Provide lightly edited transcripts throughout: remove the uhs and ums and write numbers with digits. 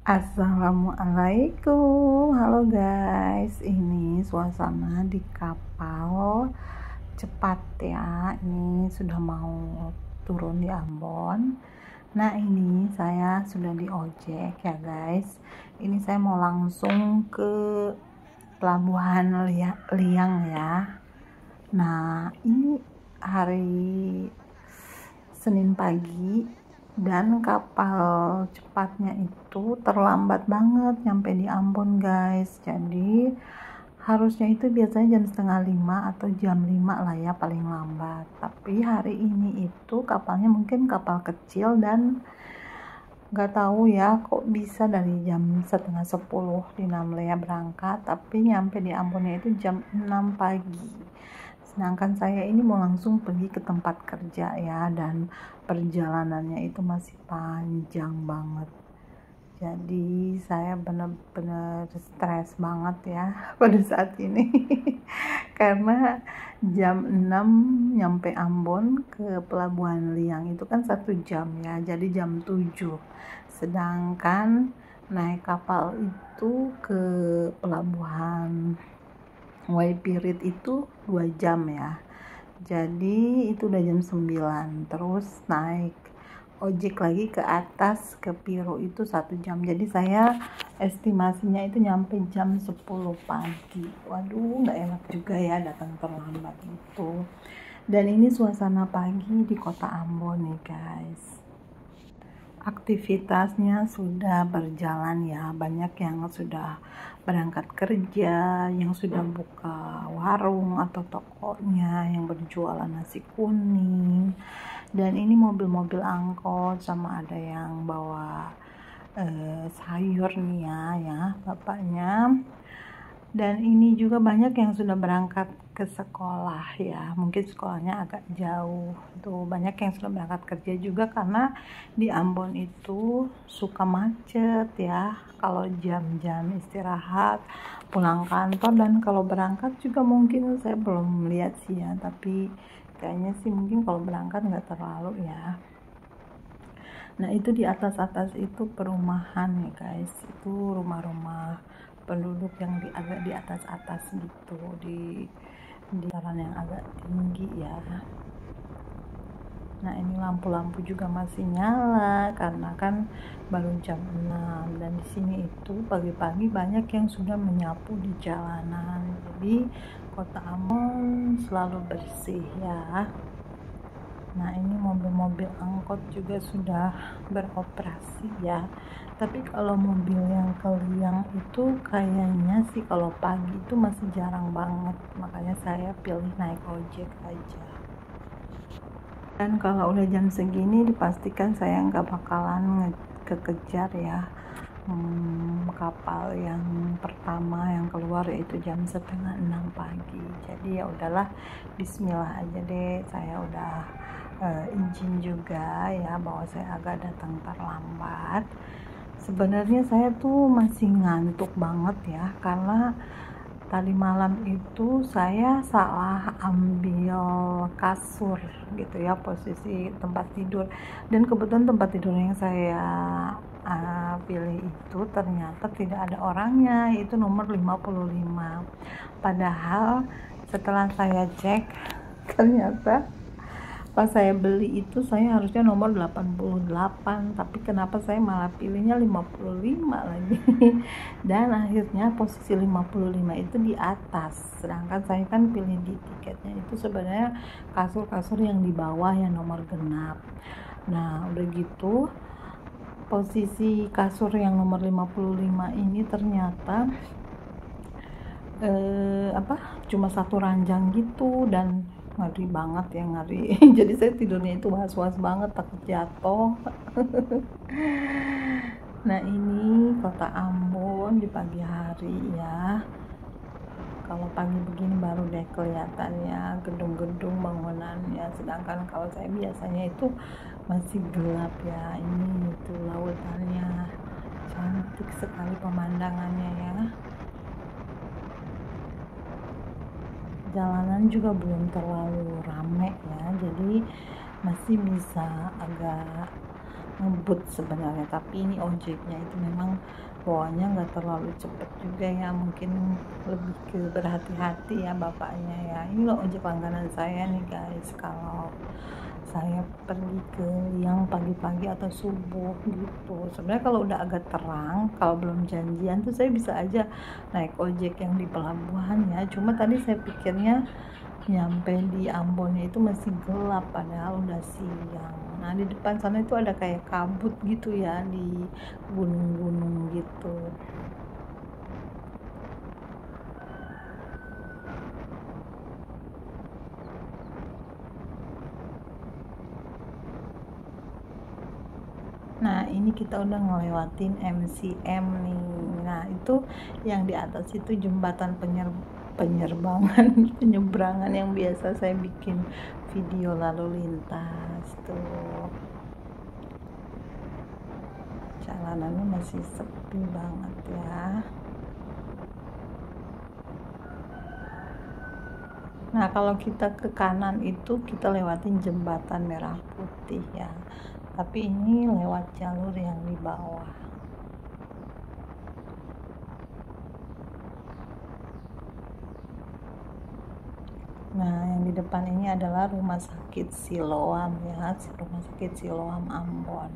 Assalamualaikum, halo guys. Ini suasana di kapal cepat ya. Ini sudah mau turun di Ambon. Nah, ini saya sudah di ojek ya guys. Ini saya mau langsung ke Pelabuhan Liang ya. Nah, ini hari Senin pagi dan kapal cepatnya itu terlambat banget nyampe di Ambon guys. Jadi harusnya itu biasanya jam 4:30 atau jam 5 lah ya paling lambat, tapi hari ini itu kapalnya mungkin kapal kecil dan nggak tahu ya kok bisa dari jam 9:30 di Namlea berangkat tapi nyampe di Ambonnya itu jam 6 pagi. Sedangkan saya ini mau langsung pergi ke tempat kerja ya, dan perjalanannya itu masih panjang banget. Jadi saya benar-benar stres banget ya pada saat ini. Karena jam 6 nyampe Ambon ke Pelabuhan Liang itu kan 1 jam ya, jadi jam 7. Sedangkan naik kapal itu ke Pelabuhan Waipirit itu 2 jam ya, jadi itu udah jam 9. Terus naik ojek lagi ke atas ke Piro itu 1 jam, jadi saya estimasinya itu nyampe jam 10 pagi. Waduh, nggak enak juga ya datang terlambat itu. Dan ini suasana pagi di kota Ambon nih guys. Aktivitasnya sudah berjalan ya, banyak yang sudah berangkat kerja, yang sudah buka warung atau tokonya, yang berjualan nasi kuning, dan ini mobil-mobil angkot sama ada yang bawa sayur nih ya bapaknya. Dan ini juga banyak yang sudah berangkat ke sekolah ya, mungkin sekolahnya agak jauh tuh. Banyak yang sudah berangkat kerja juga karena di Ambon itu suka macet ya kalau jam-jam istirahat pulang kantor, dan kalau berangkat juga mungkin saya belum lihat sih ya, tapi kayaknya sih mungkin kalau berangkat nggak terlalu ya. Nah, itu di atas-atas itu perumahan ya guys, itu rumah-rumah penduduk yang agak di atas-atas gitu, di dataran yang agak tinggi ya. Nah, ini lampu-lampu juga masih nyala karena kan baru jam 6, dan di sini itu pagi-pagi banyak yang sudah menyapu di jalanan. Jadi kota Ambon selalu bersih ya. Nah, ini mobil-mobil angkot juga sudah beroperasi ya. Tapi kalau mobil yang ke Liang itu kayaknya sih kalau pagi itu masih jarang banget. Makanya saya pilih naik ojek aja. Dan kalau udah jam segini dipastikan saya nggak bakalan kekejar ya. Kapal yang pertama yang keluar yaitu jam 5:30 pagi. Jadi ya udahlah, bismillah aja deh. Saya udah izin juga ya bahwa saya agak datang terlambat. Sebenarnya saya tuh masih ngantuk banget ya, karena tadi malam itu saya salah ambil kasur gitu ya, posisi tempat tidur. Dan kebetulan tempat tidur yang saya pilih itu ternyata tidak ada orangnya, itu nomor 55. Padahal setelah saya cek ternyata pas saya beli itu saya harusnya nomor 88, tapi kenapa saya malah pilihnya 55 lagi. Dan akhirnya posisi 55 itu di atas, sedangkan saya kan pilih di tiketnya itu sebenarnya kasur-kasur yang di bawah yang nomor genap. Nah, udah gitu posisi kasur yang nomor 55 ini ternyata cuma 1 ranjang gitu, dan ngeri banget ya, ngeri. Jadi saya tidurnya itu was-was banget, takut jatuh. Nah, ini kota Ambon di pagi hari ya. Kalau pagi begini baru deh kelihatannya gedung-gedung bangunannya, sedangkan kalau saya biasanya itu masih gelap ya. Ini itu lautannya, cantik sekali pemandangannya ya. Jalanan juga belum terlalu rame ya, jadi masih bisa agak ngebut sebenarnya, tapi ini ojeknya itu memang bawanya nggak terlalu cepet juga ya, mungkin lebih ke berhati-hati ya bapaknya ya. Ini loh ojek langganan saya nih guys, kalau saya pergi ke yang pagi-pagi atau subuh gitu. Sebenarnya kalau udah agak terang, kalau belum janjian tuh saya bisa aja naik ojek yang di pelabuhan ya, cuma tadi saya pikirnya nyampe di Ambonnya itu masih gelap padahal udah siang. Nah di depan sana itu ada kayak kabut gitu ya, di gunung-gunung gitu. Nah ini kita udah ngelewatin MCM nih. Nah itu yang di atas itu jembatan penyerbangan penyeberangan yang biasa saya bikin video lalu lintas tuh. Jalanannya masih sepi banget ya. Nah kalau kita ke kanan itu kita lewatin jembatan Merah Putih ya, tapi ini lewat jalur yang di bawah. Nah yang di depan ini adalah Rumah Sakit Siloam ya, Rumah Sakit Siloam Ambon.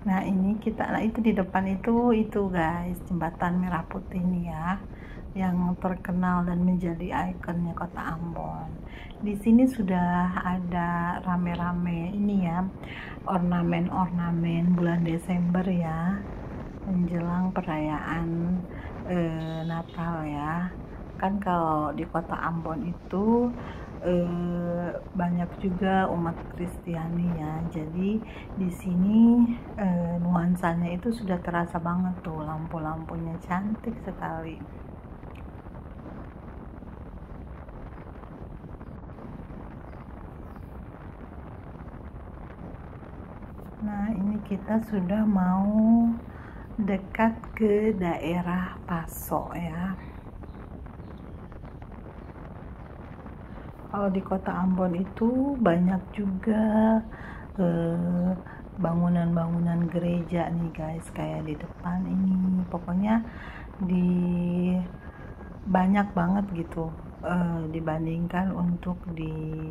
Nah ini kita, nah itu di depan itu guys, jembatan Merah Putih nih ya, yang terkenal dan menjadi ikonnya kota Ambon. Di sini sudah ada rame-rame ini ya, ornamen-ornamen bulan Desember ya, menjelang perayaan Natal ya. Kan kalau di kota Ambon itu banyak juga umat Kristiani ya, jadi di sini nuansanya itu sudah terasa banget tuh, lampu-lampunya cantik sekali. Nah ini kita sudah mau dekat ke daerah Paso ya. Kalau di kota Ambon itu banyak juga bangunan-bangunan gereja nih guys, kayak di depan ini, pokoknya di banyak banget gitu dibandingkan untuk di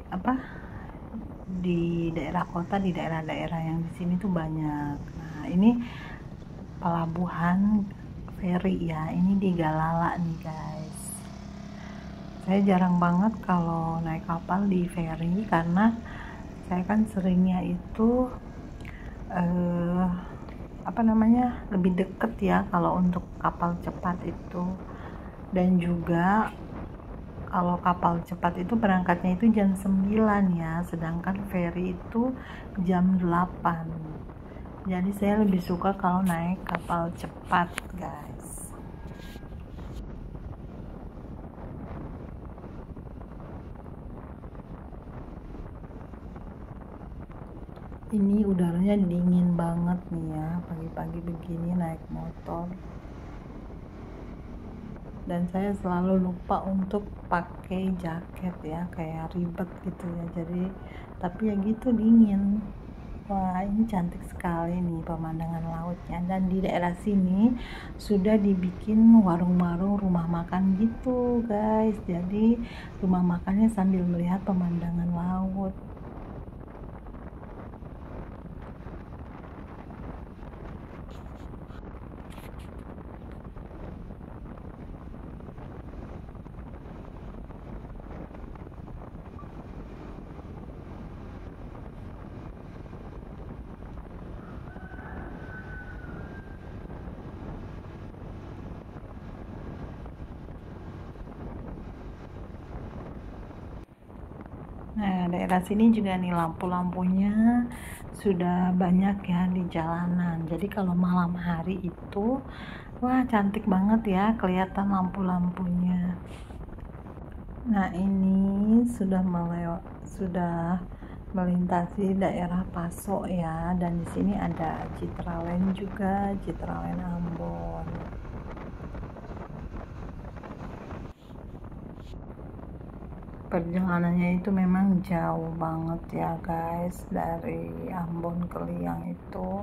apa di daerah kota, di daerah-daerah yang di sini tuh banyak. Nah ini pelabuhan feri ya, ini di Galala nih guys. Saya jarang banget kalau naik kapal di feri karena saya kan seringnya itu lebih deket ya kalau untuk kapal cepat itu, dan juga kalau kapal cepat itu berangkatnya itu jam 9 ya, sedangkan feri itu jam 8. Jadi saya lebih suka kalau naik kapal cepat guys. Ini udaranya dingin banget nih ya, pagi-pagi begini naik motor. Dan saya selalu lupa untuk pakai jaket ya, kayak ribet gitu ya. Jadi tapi ya gitu, dingin. Wah ini cantik sekali nih pemandangan lautnya, dan di daerah sini sudah dibikin warung-warung rumah makan gitu guys, jadi rumah makannya sambil melihat pemandangan laut. Nah daerah sini juga nih lampu-lampunya sudah banyak ya di jalanan, jadi kalau malam hari itu wah cantik banget ya kelihatan lampu-lampunya. Nah ini sudah melintasi daerah Pasok ya, dan di sini ada Citraland juga, Citraland Ambon. Perjalanannya itu memang jauh banget ya guys, dari Ambon ke Liang itu.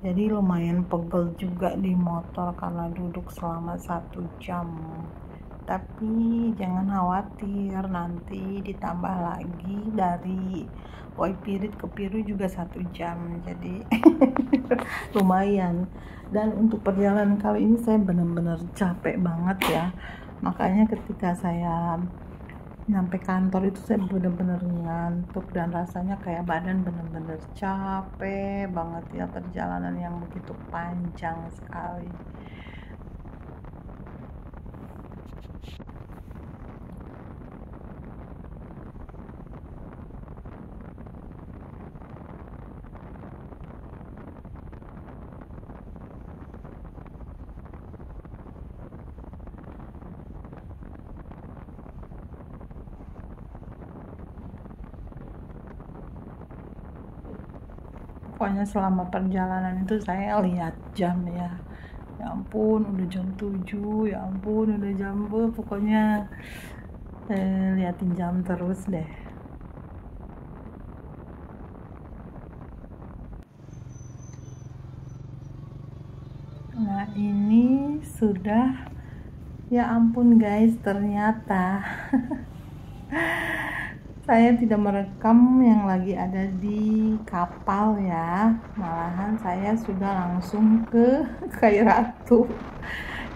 Jadi lumayan pegel juga di motor karena duduk selama 1 jam. Tapi jangan khawatir, nanti ditambah lagi dari Waipirit ke Piru juga 1 jam, jadi lumayan. Dan untuk perjalanan kali ini saya benar-benar capek banget ya, makanya ketika saya nyampe kantor itu saya benar-benar ngantuk dan rasanya kayak badan benar-benar capek banget ya, perjalanan yang begitu panjang sekali. Pokoknya selama perjalanan itu saya lihat jam ya ampun udah jam 7, ya ampun udah jam pokoknya liatin jam terus deh. Nah ini sudah, ya ampun guys, ternyata saya tidak merekam yang lagi ada di kapal ya, malahan saya sudah langsung ke Kai Ratu.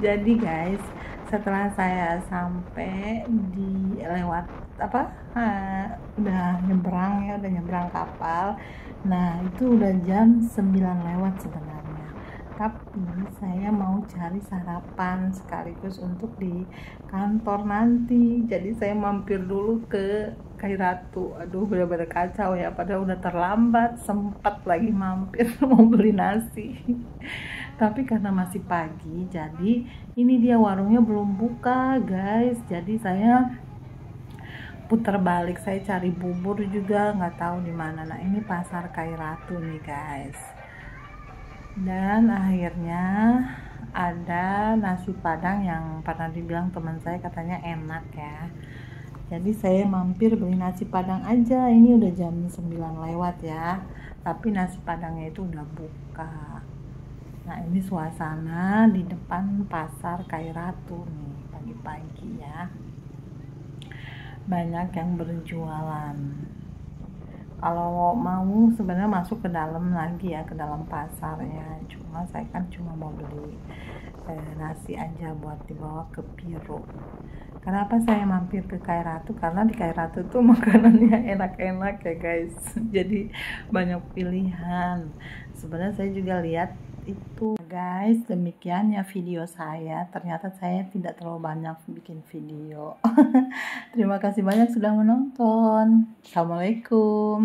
Jadi guys, setelah saya sampai di lewat udah nyebrang kapal, nah itu udah jam 9 lewat sebenarnya, tapi saya mau cari sarapan sekaligus untuk di kantor nanti. Jadi saya mampir dulu ke Kai Ratu. Aduh bener-bener kacau ya, padahal udah terlambat, sempat lagi mampir mau beli nasi tapi karena masih pagi, jadi ini dia warungnya belum buka guys. Jadi saya putar balik, saya cari bubur juga nggak tahu di mana. Nah ini pasar Kai Ratu nih guys, dan akhirnya ada nasi padang yang pernah dibilang teman saya katanya enak ya. Jadi saya mampir beli nasi padang aja. Ini udah jam 9 lewat ya, tapi nasi padangnya itu udah buka. Nah ini suasana di depan pasar Kai Ratu nih pagi-pagi ya, banyak yang berjualan. Kalau mau sebenarnya masuk ke dalam lagi ya, ke dalam pasarnya, cuma saya kan cuma mau beli nasi aja buat dibawa ke Piru. Kenapa saya mampir ke Kai Ratu? Karena di Kai Ratu tuh makanannya enak-enak ya guys, jadi banyak pilihan. Sebenarnya saya juga lihat itu guys. Demikian ya video saya, ternyata saya tidak terlalu banyak bikin video. Terima kasih banyak sudah menonton. Assalamualaikum.